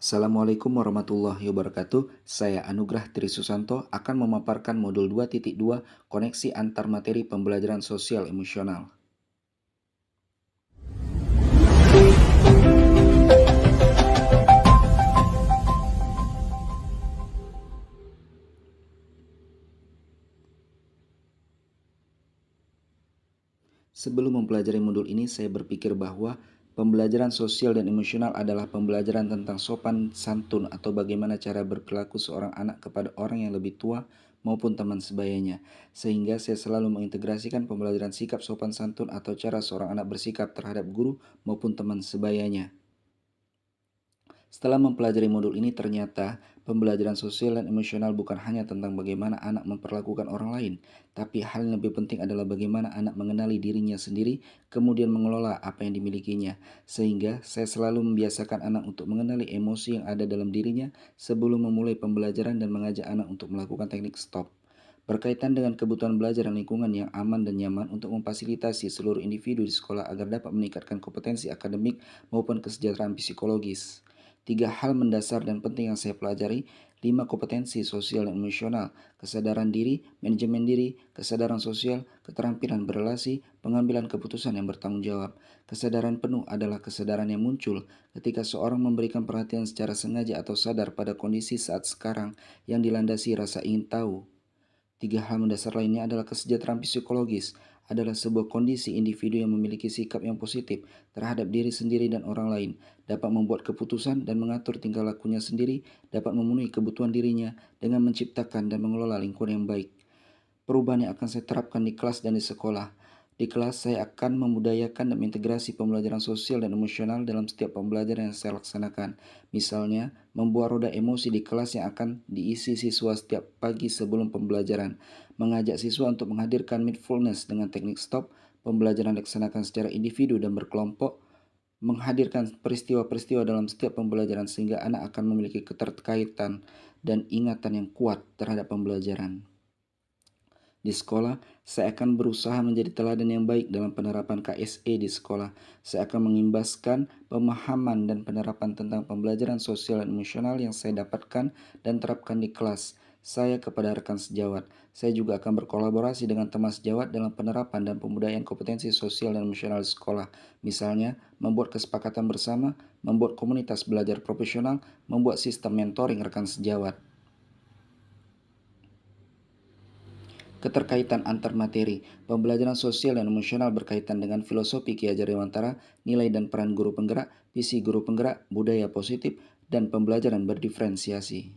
Assalamualaikum warahmatullahi wabarakatuh. Saya Anugrah Tri Susanto akan memaparkan modul 2.2 koneksi antar materi pembelajaran sosial emosional. Sebelum mempelajari modul ini, saya berpikir bahwa pembelajaran sosial dan emosional adalah pembelajaran tentang sopan santun atau bagaimana cara berperilaku seorang anak kepada orang yang lebih tua maupun teman sebayanya. Sehingga saya selalu mengintegrasikan pembelajaran sikap sopan santun atau cara seorang anak bersikap terhadap guru maupun teman sebayanya. Setelah mempelajari modul ini, ternyata pembelajaran sosial dan emosional bukan hanya tentang bagaimana anak memperlakukan orang lain, tapi hal yang lebih penting adalah bagaimana anak mengenali dirinya sendiri, kemudian mengelola apa yang dimilikinya. Sehingga saya selalu membiasakan anak untuk mengenali emosi yang ada dalam dirinya sebelum memulai pembelajaran dan mengajak anak untuk melakukan teknik stop. Berkaitan dengan kebutuhan belajar dan lingkungan yang aman dan nyaman untuk memfasilitasi seluruh individu di sekolah agar dapat meningkatkan kompetensi akademik maupun kesejahteraan psikologis. Tiga hal mendasar dan penting yang saya pelajari: 5 kompetensi sosial dan emosional, kesadaran diri, manajemen diri, kesadaran sosial, keterampilan berelasi, pengambilan keputusan yang bertanggung jawab. Kesadaran penuh adalah kesadaran yang muncul ketika seorang memberikan perhatian secara sengaja atau sadar pada kondisi saat sekarang yang dilandasi rasa ingin tahu. Tiga hal mendasar lainnya adalah kesejahteraan psikologis, adalah sebuah kondisi individu yang memiliki sikap yang positif terhadap diri sendiri dan orang lain, dapat membuat keputusan dan mengatur tingkah lakunya sendiri, dapat memenuhi kebutuhan dirinya dengan menciptakan dan mengelola lingkungan yang baik. Perubahan yang akan saya terapkan di kelas dan di sekolah. Di kelas, saya akan memudayakan dan mengintegrasi pembelajaran sosial dan emosional dalam setiap pembelajaran yang saya laksanakan. Misalnya, membuat roda emosi di kelas yang akan diisi siswa setiap pagi sebelum pembelajaran. Mengajak siswa untuk menghadirkan mindfulness dengan teknik stop, pembelajaran dilaksanakan secara individu dan berkelompok, menghadirkan peristiwa-peristiwa dalam setiap pembelajaran sehingga anak akan memiliki keterkaitan dan ingatan yang kuat terhadap pembelajaran. Di sekolah, saya akan berusaha menjadi teladan yang baik dalam penerapan KSE di sekolah. Saya akan mengimbaskan pemahaman dan penerapan tentang pembelajaran sosial dan emosional yang saya dapatkan dan terapkan di kelas saya kepada rekan sejawat. Saya juga akan berkolaborasi dengan teman sejawat dalam penerapan dan pembudayaan kompetensi sosial dan emosional di sekolah. Misalnya, membuat kesepakatan bersama, membuat komunitas belajar profesional, membuat sistem mentoring rekan sejawat. Keterkaitan antar materi, pembelajaran sosial dan emosional berkaitan dengan filosofi Ki Hajar Dewantara, nilai dan peran guru penggerak, visi guru penggerak, budaya positif, dan pembelajaran berdiferensiasi.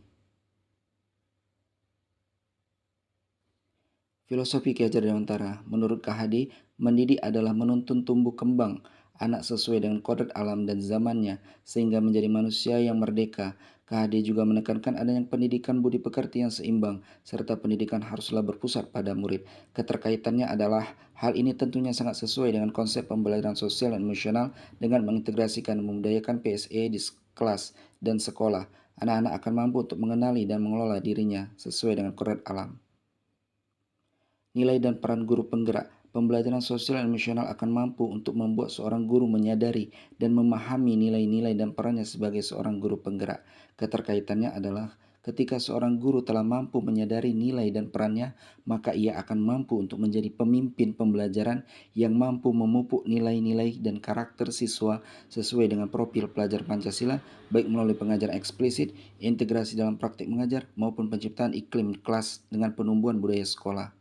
Filosofi Ki Hajar Dewantara, menurut KHD, mendidik adalah menuntun tumbuh kembang anak sesuai dengan kodrat alam dan zamannya sehingga menjadi manusia yang merdeka. KHD juga menekankan adanya pendidikan budi pekerti yang seimbang serta pendidikan haruslah berpusat pada murid. Keterkaitannya adalah hal ini tentunya sangat sesuai dengan konsep pembelajaran sosial dan emosional dengan mengintegrasikan dan membudayakan PSE di kelas dan sekolah. Anak-anak akan mampu untuk mengenali dan mengelola dirinya sesuai dengan kodrat alam. Nilai dan peran guru penggerak, pembelajaran sosial dan emosional akan mampu untuk membuat seorang guru menyadari dan memahami nilai-nilai dan perannya sebagai seorang guru penggerak. Keterkaitannya adalah ketika seorang guru telah mampu menyadari nilai dan perannya, maka ia akan mampu untuk menjadi pemimpin pembelajaran yang mampu memupuk nilai-nilai dan karakter siswa sesuai dengan profil pelajar Pancasila, baik melalui pengajaran eksplisit, integrasi dalam praktik mengajar, maupun penciptaan iklim kelas dengan penumbuhan budaya sekolah.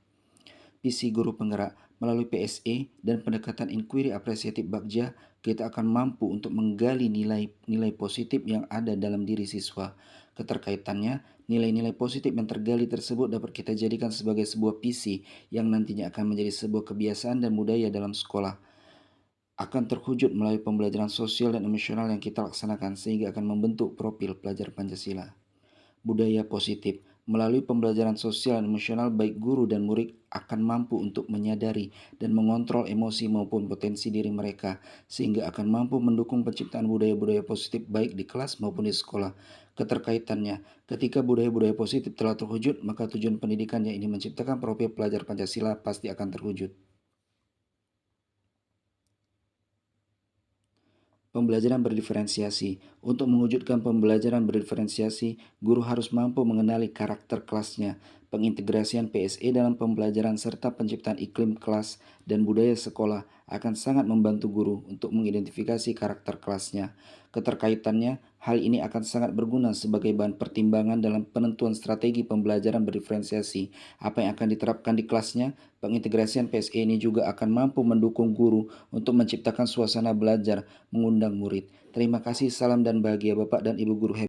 Visi guru penggerak, melalui PSE dan pendekatan inquiry apresiatif Bagja, kita akan mampu untuk menggali nilai-nilai positif yang ada dalam diri siswa. Keterkaitannya, nilai-nilai positif yang tergali tersebut dapat kita jadikan sebagai sebuah visi yang nantinya akan menjadi sebuah kebiasaan dan budaya dalam sekolah. Akan terwujud melalui pembelajaran sosial dan emosional yang kita laksanakan sehingga akan membentuk profil pelajar Pancasila. Budaya positif, melalui pembelajaran sosial dan emosional baik guru dan murid akan mampu untuk menyadari dan mengontrol emosi maupun potensi diri mereka sehingga akan mampu mendukung penciptaan budaya-budaya positif baik di kelas maupun di sekolah. Keterkaitannya, ketika budaya-budaya positif telah terwujud, maka tujuan pendidikan yang ini menciptakan profil pelajar Pancasila pasti akan terwujud. Pembelajaran berdiferensiasi. Untuk mewujudkan pembelajaran berdiferensiasi, guru harus mampu mengenali karakter kelasnya. Pengintegrasian PSE dalam pembelajaran serta penciptaan iklim kelas dan budaya sekolah akan sangat membantu guru untuk mengidentifikasi karakter kelasnya. Keterkaitannya, hal ini akan sangat berguna sebagai bahan pertimbangan dalam penentuan strategi pembelajaran berdiferensiasi. Apa yang akan diterapkan di kelasnya, pengintegrasian PSE ini juga akan mampu mendukung guru untuk menciptakan suasana belajar mengundang murid. Terima kasih, salam dan bahagia Bapak dan Ibu guru hebat.